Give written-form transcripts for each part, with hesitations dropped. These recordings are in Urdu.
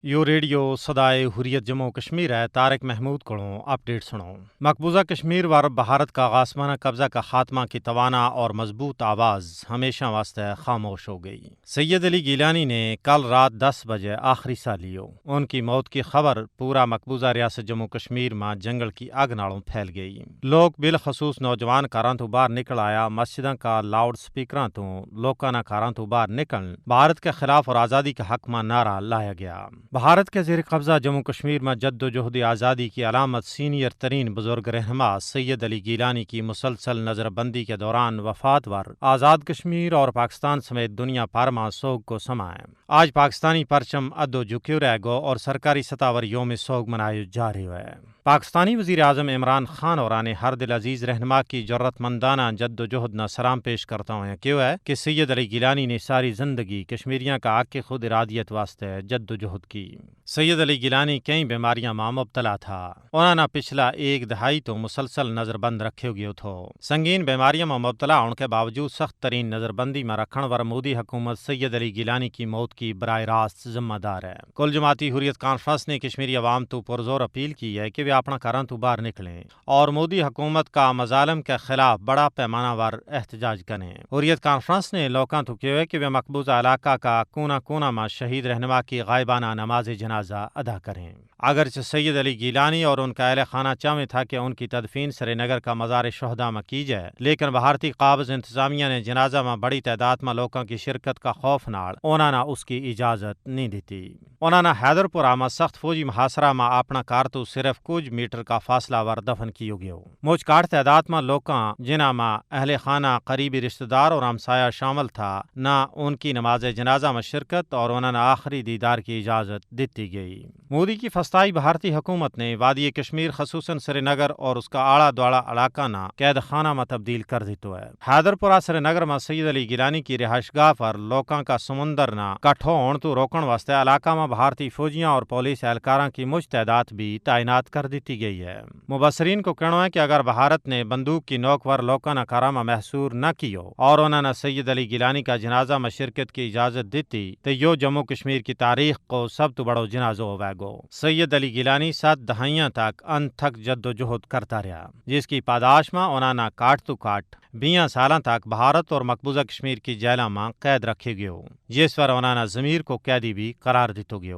یو ریڈیو صدائے حریت جموں کشمیر ہے طارق محمود کڑوں اپڈیٹ سنو مقبوضہ کشمیر ور بھارت کا غاسمانہ قبضہ کا خاتمہ کی توانا اور مضبوط آواز ہمیشہ واسطے خاموش ہو گئی۔ سید علی گیلانی نے کل رات 10 بجے آخری سا لیو۔ ان کی موت کی خبر پورا مقبوضہ ریاست جموں کشمیر میں جنگل کی آگ نالوں پھیل گئی۔ لوگ بالخصوص نوجوان کاراں تو باہر نکل آیا، مسجداں کا لاؤڈ سپیکراں تو لوکاں نہ کاراں تو باہر نکل بھارت کے خلاف اور آزادی کا حق میں نعرہ لایا گیا۔ بھارت کے زیر قبضہ جموں کشمیر میں جد و جہد آزادی کی علامت سینئر ترین بزرگ رہنما سید علی گیلانی کی مسلسل نظر بندی کے دوران وفات ور آزاد کشمیر اور پاکستان سمیت دنیا بھر میں سوگ کو سمائے۔ آج پاکستانی پرچم ادو جھکیو رہ گو اور سرکاری سطح پر یوم سوگ منایا جا رہا ہے۔ پاکستانی وزیر اعظم عمران خان اور ہر دل عزیز رہنما کی جرت مندانہ جد و جہد نہ سلام پیش کرتا ہوں کیوں ہے کہ سید علی گیلانی نے ساری زندگی کشمیریاں کا حق خود ارادیت واسطے جد و جہد کی۔ سید علی گیلانی کئی بیماریاں میں مبتلا تھا۔ انہوں نے پچھلا ایک دہائی تو مسلسل نظر بند رکھے گئے تھو۔ سنگین بیماریاں میں مبتلا ہونے کے باوجود سخت ترین نظر بندی میں رکھن ور مودی حکومت سید علی گیلانی کی موت کی براہ راست ذمہ دار ہے۔ کل جماعتی حریت کانفرنس نے کشمیری عوام تو پرزور اپیل کی ہے کہ وہ اپنا گھراں تو باہر نکلیں اور مودی حکومت کا مظالم کے خلاف بڑا پیمانہ ور احتجاج کریں۔ حریت کانفرنس نے لوکاں تو کہا ہے کہ وہ مقبوضہ علاقہ کا کونا کونا میں شہید رہنما کی غائبانہ نماز جنازہ ادا کریں۔ اگرچہ سید علی گیلانی اور ان کا اہل خانہ چاہتے تھا کہ ان کی تدفین سری نگر کا مزار شہداء میں کی جائے، لیکن بھارتی قابض انتظامیہ نے جنازہ میں بڑی تعداد میں لوگوں کی شرکت کا خوف نال انہوں نے اس کی اجازت نہیں دیتی۔ انہوں نے حیدر پورہ میں سخت فوجی محاصرہ میں اپنا کارتو صرف کچھ میٹر کا فاصلہ ور دفن کیو گیا۔ مجھ کاٹ تعداد میں لوگوں جنہ میں اہل خانہ قریبی رشتہ دار اور ہمسایہ شامل تھا نہ ان کی نماز جنازہ میں شرکت اور انہوں نے آخری دیدار کی اجازت دیتی گئی۔ مودی کی فسطائی بھارتی حکومت نے وادی کشمیر خصوصاً سری نگر اور اس کا آڑا دوڑا علاقہ نہ قید خانہ میں تبدیل کر دیتا ہے۔ حیدر پورہ سری نگر میں سید علی گیلانی کی رہائش گاہ پر لوگوں کا سمندر نہ کٹھو ہون تو روکن واسطے علاقہ میں بھارتی فوجیاں اور پولیس اہلکاراں کی مجھ تعداد بھی تعینات کر دیتی گئی ہے۔ مبصرین کو کہنا ہے کہ اگر بھارت نے بندوق کی نوک ور لوگوں نہ کارا میں محصور نہ کیو اور انہوں نے سید علی گیلانی کا جنازہ میں شرکت کی اجازت دیتی تو یہ جموں کشمیر کی تاریخ کو سب تو بڑو جنازہ ہوئے گو۔ سید علی گیلانی 7 دہائیاں تک انتھک جد و جہد کرتا رہا، جس کی پاداش میں انہوں نے کاٹ تو کاٹ 20 سالاں تک بھارت اور مقبوضہ کشمیر کی جیلوں میں قید رکھے گئے، جس پر انہوں نے ضمیر کو قیدی بھی قرار دیتو گئے۔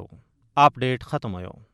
اپڈیٹ ختم ہوئے۔